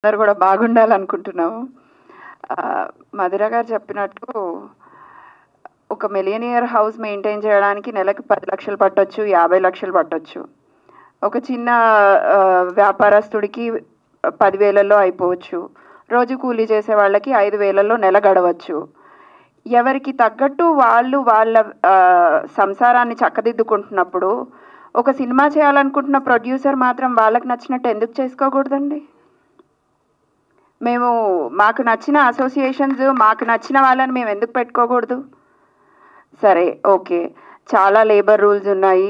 అందరూ కూడా బాగుండాలనుకుంటున్నాము. మధుర గారు చెప్పినట్టు ఒక మిలియనియర్ హౌస్ మెయింటైన్ చేయడానికి నెలకు 10 లక్షలు పట్టొచ్చు, 50 లక్షలు పట్టొచ్చు. ఒక చిన్న వ్యాపారస్తుడికి 10,000లో అయిపోవచ్చు. రోజు కూలీ చేసే వాళ్ళకి 5,000లో నెల గడవచ్చు. ఎవరికి తగ్గట్టు వాళ్ళు వాళ్ళ సంసారాన్ని చక్కదిద్దుకుంటున్నప్పుడు ఒక సినిమా చేయాలనుకుంటున్న ప్రొడ్యూసర్ మాత్రం వాళ్ళకి నచ్చినట్టు ఎందుకు చేసుకోకూడదండి? మాకు నచ్చిన అసోసియేషన్స్, మాకు నచ్చిన వాళ్ళని మేము ఎందుకు పెట్టుకోకూడదు? సరే, ఓకే, చాలా లేబర్ రూల్స్ ఉన్నాయి.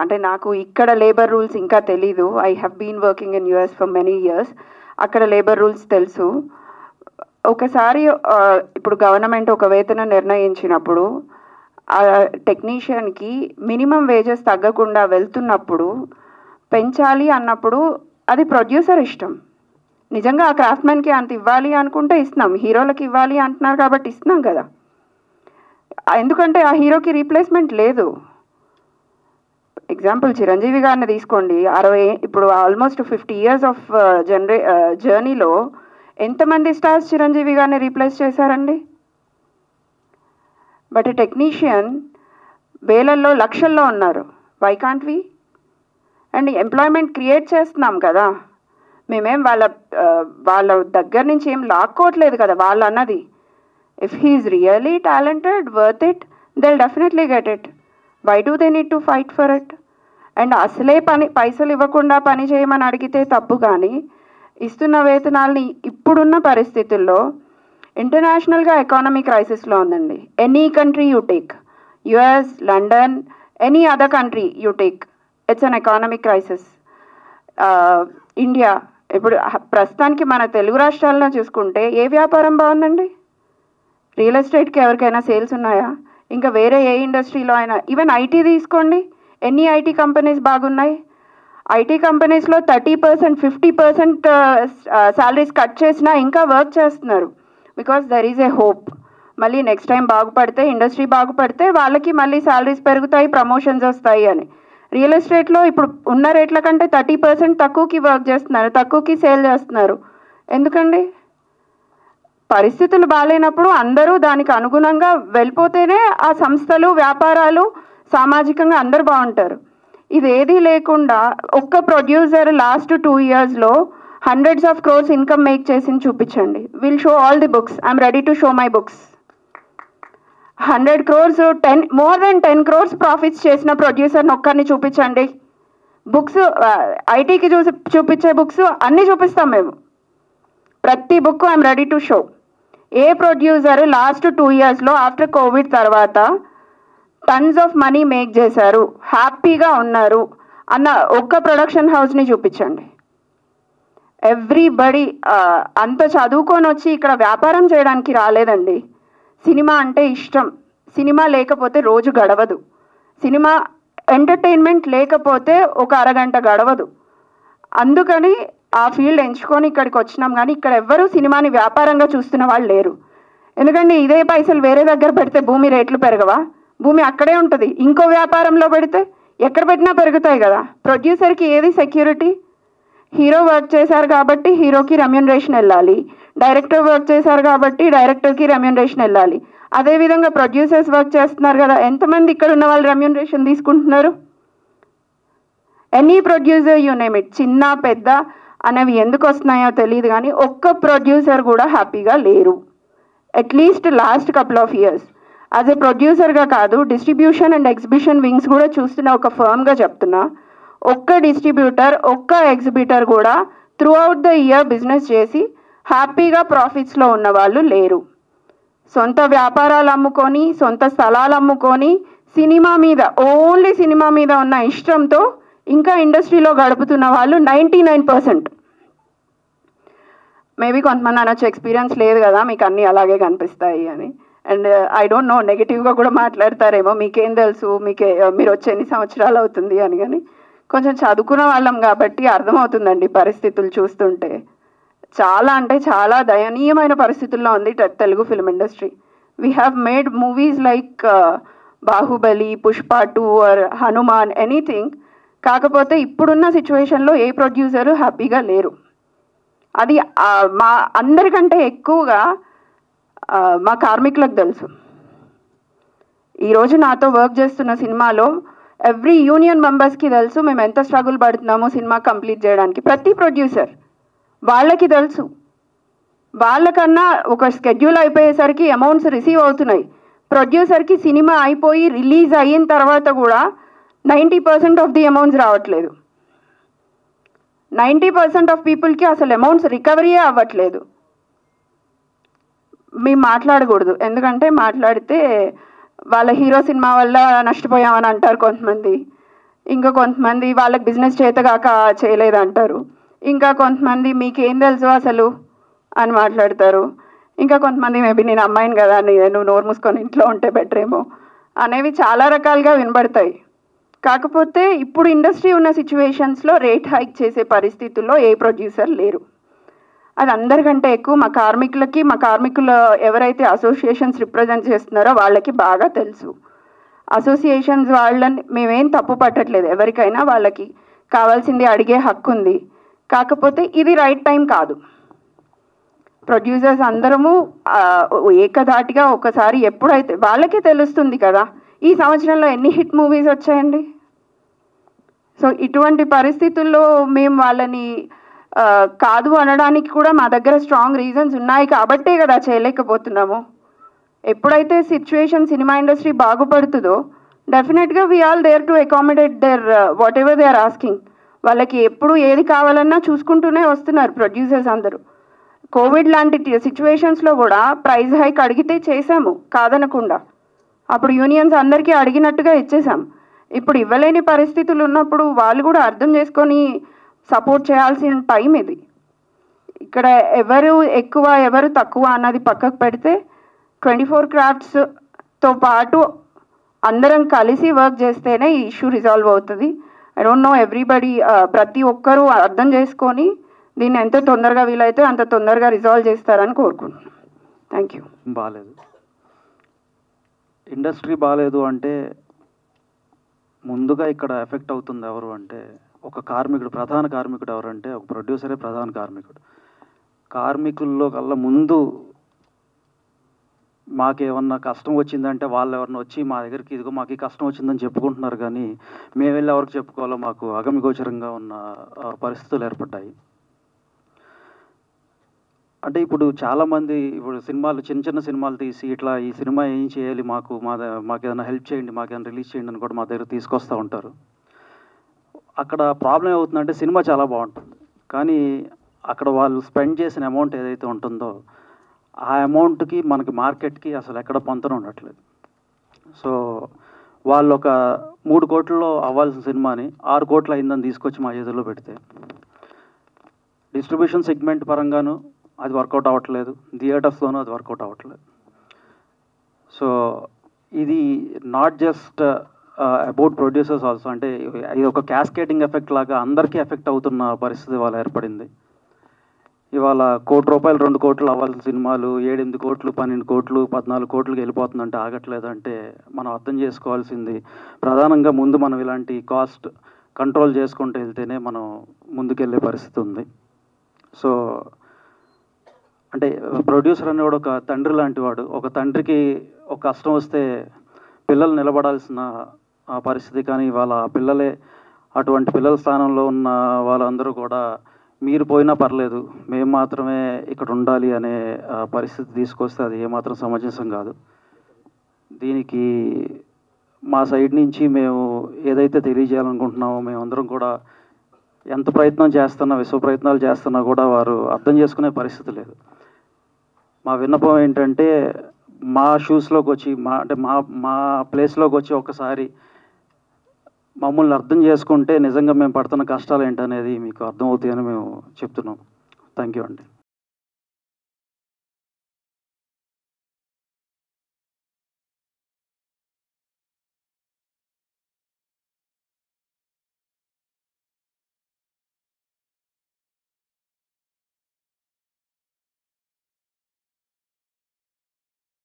అంటే నాకు ఇక్కడ లేబర్ రూల్స్ ఇంకా తెలీదు. I have been working in US for many years. అక్కడ లేబర్ రూల్స్ తెలుసు. ఒకసారి ఇప్పుడు గవర్నమెంట్ ఒక వేతనం నిర్ణయించినప్పుడు టెక్నీషియన్కి మినిమం వేజెస్ తగ్గకుండా వెళ్తున్నప్పుడు పెంచాలి అన్నప్పుడు అది ప్రొడ్యూసర్ ఇష్టం. నిజంగా ఆ క్రాఫ్ట్మెన్కి అంత ఇవ్వాలి అనుకుంటే ఇస్తున్నాం. హీరోలకి ఇవ్వాలి అంటున్నారు కాబట్టి ఇస్తున్నాం కదా. ఎందుకంటే ఆ హీరోకి రీప్లేస్మెంట్ లేదు. ఎగ్జాంపుల్ చిరంజీవి గారిని తీసుకోండి. ఇప్పుడు ఆల్మోస్ట్ 50 years ఆఫ్ జర్నీలో ఎంతమంది స్టార్స్ చిరంజీవి గారిని రీప్లేస్ చేశారండి? బట్ టెక్నీషియన్ వేలల్లో లక్షల్లో ఉన్నారు. Why can't we? And employment create చేస్తున్నాం కదా. మేమేం వాళ్ళ దగ్గర నుంచి ఏం లాక్కోవట్లేదు కదా. వాళ్ళు అన్నది if he's really talented, worth it, they definitely get it. Why do they need to fight for it? And అసలే పైసలు ఇవ్వకుండా పని చేయమని అడిగితే తప్పు. కానీ ఇస్తున్న వేతనాలని ఇప్పుడున్న పరిస్థితుల్లో ఇంటర్నేషనల్గా ఎకానమీ క్రైసిస్లో ఉందండి. Any country you take, US, London, any other country you take, it's an economic crisis. India ఇప్పుడు ప్రస్తుతానికి మన తెలుగు రాష్ట్రాల్లో చూసుకుంటే ఏ వ్యాపారం బాగుందండి? రియల్ ఎస్టేట్కి ఎవరికైనా సేల్స్ ఉన్నాయా? ఇంకా వేరే ఏ ఇండస్ట్రీలో అయినా, ఈవెన్ ఐటీ తీసుకోండి, ఎన్ని ఐటీ కంపెనీస్ బాగున్నాయి? ఐటీ కంపెనీస్లో 30%, 50% శాలరీస్ కట్ చేసినా ఇంకా వర్క్ చేస్తున్నారు. Because there is a hope. మళ్ళీ నెక్స్ట్ టైం బాగుపడితే, ఇండస్ట్రీ బాగుపడితే వాళ్ళకి మళ్ళీ శాలరీస్ పెరుగుతాయి, ప్రమోషన్స్ వస్తాయి అని. రియల్ ఎస్టేట్లో ఇప్పుడు ఉన్న రేట్ల కంటే 30% తక్కువకి వర్క్ చేస్తున్నారు, తక్కువకి సేల్ చేస్తున్నారు. ఎందుకండి? పరిస్థితులు బాగాలేనప్పుడు అందరూ దానికి అనుగుణంగా వెళ్ళిపోతేనే ఆ సంస్థలు, వ్యాపారాలు, సామాజికంగా అందరూ బాగుంటారు. ఇదేదీ లేకుండా ఒక్క producer last 2 yearsలో hundreds of crores income make చేసింది చూపించండి. Will show all the books. I'm ready to show my books. 100 crores, more than 10 crores profits చేసిన ప్రొడ్యూసర్ని ఒక్కరిని చూపించండి. బుక్స్, ఐటీకి చూపించే బుక్స్ అన్నీ చూపిస్తాం మేము. ప్రతి book I'm ready to show. ఏ ప్రొడ్యూసర్ లాస్ట్ 2 yearsలో ఆఫ్టర్ కోవిడ్ తర్వాత టన్స్ ఆఫ్ మనీ మేక్ చేశారు, హ్యాపీగా ఉన్నారు అన్న ఒక్క ప్రొడక్షన్ హౌస్ని చూపించండి. ఎవ్రీబడి అంత చదువుకొని వచ్చి ఇక్కడ వ్యాపారం చేయడానికి రాలేదండి. సినిమా అంటే ఇష్టం. సినిమా లేకపోతే రోజు గడవదు. సినిమా ఎంటర్టైన్మెంట్ లేకపోతే ఒక అరగంట గడవదు. అందుకని ఆ ఫీల్డ్ ఎంచుకొని ఇక్కడికి వచ్చినాం. కానీ ఇక్కడ ఎవ్వరూ సినిమాని వ్యాపారంగా చూస్తున్న వాళ్ళు లేరు. ఎందుకంటే ఇదే పైసలు వేరే దగ్గర పెడితే భూమి రేట్లు పెరగవా? భూమి అక్కడే ఉంటుంది. ఇంకో వ్యాపారంలో పెడితే ఎక్కడ పెట్టినా పెరుగుతాయి కదా. ప్రొడ్యూసర్కి ఏది సెక్యూరిటీ? హీరో వర్క్ చేశారు కాబట్టి హీరోకి రెమ్యూనరేషన్ వెళ్ళాలి, డైరెక్టర్ వర్క్ చేశారు కాబట్టి డైరెక్టర్కి రెమ్యూనరేషన్ వెళ్ళాలి. అదేవిధంగా ప్రొడ్యూసర్స్ వర్క్ చేస్తున్నారు కదా. ఎంతమంది ఇక్కడ ఉన్న వాళ్ళు రెమ్యూనరేషన్ తీసుకుంటున్నారు? Any producer you name it, చిన్న పెద్ద అనేవి ఎందుకు వస్తున్నాయో తెలియదు కానీ ఒక్క ప్రొడ్యూసర్ కూడా హ్యాపీగా లేరు. At least last couple of years. As a ప్రొడ్యూసర్గా కాదు, డిస్ట్రిబ్యూషన్ అండ్ ఎగ్జిబిషన్ వింగ్స్ కూడా చూస్తున్న ఒక ఫర్మ్గా చెప్తున్నా, ఒక్క డిస్ట్రిబ్యూటర్, ఒక్క ఎగ్జిబిటర్ కూడా through out the year business చేసి హ్యాపీగా ప్రాఫిట్స్లో ఉన్న వాళ్ళు లేరు. సొంత వ్యాపారాలు అమ్ముకొని, సొంత స్థలాలు అమ్ముకొని, సినిమా మీద, ఓన్లీ సినిమా మీద ఉన్న ఇష్టంతో ఇంకా ఇండస్ట్రీలో గడుపుతున్న వాళ్ళు 99%. మేబీ కొంతమంది అనొచ్చు ఎక్స్పీరియన్స్ లేదు కదా మీకు అన్నీ అలాగే కనిపిస్తాయి అని. అండ్ ఐ డోంట్ నో, నెగిటివ్గా కూడా మాట్లాడతారేమో, మీకేం తెలుసు, మీరు వచ్చి ఎన్ని సంవత్సరాలు అవుతుంది అని. కానీ కొంచెం చదువుకున్న వాళ్ళం కాబట్టి అర్థమవుతుందండి పరిస్థితులు చూస్తుంటే. చాలా అంటే చాలా దయనీయమైన పరిస్థితుల్లో ఉంది Telugu film industry. We have made movies like Baahubali, Pushpa 2 or Hanuman, anything. కాకపోతే ఇప్పుడున్న సిచ్యువేషన్లో ఏ ప్రొడ్యూసరు హ్యాపీగా లేరు. అది మా అందరికంటే ఎక్కువగా మా కార్మికులకు తెలుసు. ఈరోజు నాతో వర్క్ చేస్తున్న సినిమాలో ఎవ్రీ యూనియన్ మెంబర్స్కి తెలుసు మేము ఎంత స్ట్రగుల్ పడుతున్నామో సినిమా కంప్లీట్ చేయడానికి. ప్రతి ప్రొడ్యూసర్ వాళ్ళకి తెలుసు. వాళ్ళకన్నా ఒక స్కెడ్యూల్ అయిపోయేసరికి అమౌంట్స్ రిసీవ్ అవుతున్నాయి. ప్రొడ్యూసర్కి సినిమా అయిపోయి రిలీజ్ అయిన తర్వాత కూడా 90% ఆఫ్ ది అమౌంట్స్ రావట్లేదు. 90% ఆఫ్ పీపుల్కి అసలు అమౌంట్స్ రికవరీయే అవ్వట్లేదు. మేము మాట్లాడకూడదు, ఎందుకంటే మాట్లాడితే వాళ్ళ హీరో సినిమా వల్ల నష్టపోయామని అంటారు కొంతమంది. ఇంకా కొంతమంది వాళ్ళకి బిజినెస్ చేతగాక చేయలేదంటారు. ఇంకా కొంతమంది మీకేం తెలుసు అసలు అని మాట్లాడతారు. ఇంకా కొంతమంది మేబీ నేను అమ్మాయిని కదా నువ్వు నోరు మూసుకొని ఇంట్లో ఉంటే బెటర్ ఏమో అనేవి చాలా రకాలుగా వినబడతాయి. కాకపోతే ఇప్పుడు ఇండస్ట్రీ ఉన్న సిచ్యువేషన్స్లో రేట్ హైక్ చేసే పరిస్థితుల్లో ఏ ప్రొడ్యూసర్ లేరు. అది అందరికంటే ఎక్కువ మా కార్మికులు ఎవరైతే అసోసియేషన్స్ రిప్రజెంట్ చేస్తున్నారో వాళ్ళకి బాగా తెలుసు. అసోసియేషన్స్ వాళ్ళని మేమేం తప్పు పట్టట్లేదు, ఎవరికైనా వాళ్ళకి కావాల్సింది అడిగే హక్కు ఉంది. కాకపోతే ఇది రైట్ టైం కాదు. ప్రొడ్యూసర్స్ అందరము ఏకధాటిగా ఒకసారి ఎప్పుడైతే వాళ్ళకే తెలుస్తుంది కదా ఈ సంవత్సరంలో ఎన్ని హిట్ మూవీస్ వచ్చాయండి. సో ఇటువంటి పరిస్థితుల్లో మేము వాళ్ళని కాదు అనడానికి కూడా మా దగ్గర స్ట్రాంగ్ రీజన్స్ ఉన్నాయి కాబట్టే కదా చేయలేకపోతున్నాము. ఎప్పుడైతే సిచ్యువేషన్ సినిమా ఇండస్ట్రీ బాగుపడుతుందో డెఫినెట్గా we all there to accommodate their whatever they are asking. వాళ్ళకి ఎప్పుడు ఏది కావాలన్నా చూసుకుంటూనే వస్తున్నారు ప్రొడ్యూసర్స్ అందరూ. కోవిడ్ లాంటి సిచ్యువేషన్స్లో కూడా ప్రైస్ హైక్ అడిగితే చేశాము కాదనకుండా. అప్పుడు యూనియన్స్ అందరికీ అడిగినట్టుగా ఇచ్చేసాం. ఇప్పుడు ఇవ్వలేని పరిస్థితులు ఉన్నప్పుడు వాళ్ళు కూడా అర్థం చేసుకొని సపోర్ట్ చేయాల్సిన టైం ఇది. ఇక్కడ ఎవరు ఎక్కువ ఎవరు తక్కువ అన్నది పక్కకు పెడితే 24 క్రాఫ్ట్స్తో పాటు అందరం కలిసి వర్క్ చేస్తేనే ఈ ఇష్యూ రిజాల్వ్ అవుతుంది. ఐ డోంట్ నో ఎవ్రీబడి ప్రతి ఒక్కరూ అర్థం చేసుకొని దీన్ని ఎంత తొందరగా వీలైతే అంత తొందరగా రిజాల్వ్ చేస్తారని కోరుకుంటున్నాను. Thank you. బాగాలేదు, ఇండస్ట్రీ బాగాలేదు అంటే ముందుగా ఇక్కడ ఎఫెక్ట్ అవుతుంది ఎవరు అంటే ఒక కార్మికుడు. ప్రధాన కార్మికుడు ఎవరంటే ఒక ప్రొడ్యూసరే ప్రధాన కార్మికుడు. కార్మికుల్లో కల్లా ముందు మాకేమన్నా కష్టం వచ్చిందంటే వాళ్ళు ఎవరన్నా వచ్చి మా దగ్గరికి ఇదిగో మాకు ఈ కష్టం వచ్చిందని చెప్పుకుంటున్నారు, కానీ మేము వెళ్ళి ఎవరికి చెప్పుకోవాలో మాకు అగమ్యగోచరంగా ఉన్న పరిస్థితులు ఏర్పడ్డాయి. అంటే ఇప్పుడు చాలామంది ఇప్పుడు సినిమాలు చిన్న చిన్న సినిమాలు తీసి ఇట్లా ఈ సినిమా ఏం చేయాలి మాకు ఏదైనా హెల్ప్ చేయండి, మాకు ఏదైనా రిలీజ్ చేయండి అని కూడా మా దగ్గర తీసుకొస్తూ ఉంటారు. అక్కడ ప్రాబ్లం ఏమవుతుందంటే సినిమా చాలా బాగుంటుంది, కానీ అక్కడ వాళ్ళు స్పెండ్ చేసిన అమౌంట్ ఏదైతే ఉంటుందో ఆ అమౌంట్కి మనకి మార్కెట్కి అసలు ఎక్కడ పొంతన ఉండట్లేదు. సో వాళ్ళు ఒక 3 కోట్లలో అవ్వాల్సిన సినిమాని 6 కోట్లు అయిందని తీసుకొచ్చి మా చేతుల్లో పెడితే డిస్ట్రిబ్యూషన్ సెగ్మెంట్ పరంగాను అది వర్కౌట్ అవ్వట్లేదు, థియేటర్స్లోనూ అది వర్కౌట్ అవ్వట్లేదు. సో ఇది not just about producers also, అంటే ఇది ఒక క్యాస్కేటింగ్ ఎఫెక్ట్ లాగా అందరికీ ఎఫెక్ట్ అవుతున్న పరిస్థితి ఇవాళ ఏర్పడింది. ఇవాళ 1 కోటి రూపాయలు 2 కోట్లు అవ్వాల్సిన సినిమాలు 7-8 కోట్లు 12 కోట్లు 14 కోట్లకి వెళ్ళిపోతుందంటే ఆగట్లేదంటే మనం అర్థం చేసుకోవాల్సింది ప్రధానంగా ముందు మనం ఇలాంటి కాస్ట్ కంట్రోల్ చేసుకుంటూ వెళ్తేనే మనం ముందుకెళ్ళే పరిస్థితి ఉంది. సో అంటే ప్రొడ్యూసర్ అనేవాడు ఒక తండ్రి లాంటి వాడు. ఒక తండ్రికి ఒక కష్టం వస్తే పిల్లలు నిలబడాల్సిన పరిస్థితి, కానీ వాళ్ళ పిల్లలే అటువంటి పిల్లల స్థానంలో ఉన్న వాళ్ళందరూ కూడా మీరు పోయినా పర్లేదు మేము మాత్రమే ఇక్కడ ఉండాలి అనే పరిస్థితి తీసుకొస్తే అది ఏమాత్రం సమంజసం కాదు. దీనికి మా సైడ్ నుంచి మేము ఏదైతే తెలియజేయాలనుకుంటున్నామో మేమందరం కూడా ఎంత ప్రయత్నం చేస్తున్నా విశ్వ ప్రయత్నాలు చేస్తున్నా కూడా వారు అర్థం చేసుకునే పరిస్థితి లేదు. మా విన్నపం ఏంటంటే మా షూస్లోకి వచ్చి మా ప్లేస్లోకి వచ్చి ఒకసారి మమ్మల్ని అర్థం చేసుకుంటే నిజంగా మేము పడుతున్న కష్టాలు ఏంటనేది మీకు అర్థమవుతాయని మేము చెప్తున్నాం. థ్యాంక్ యూ అండి.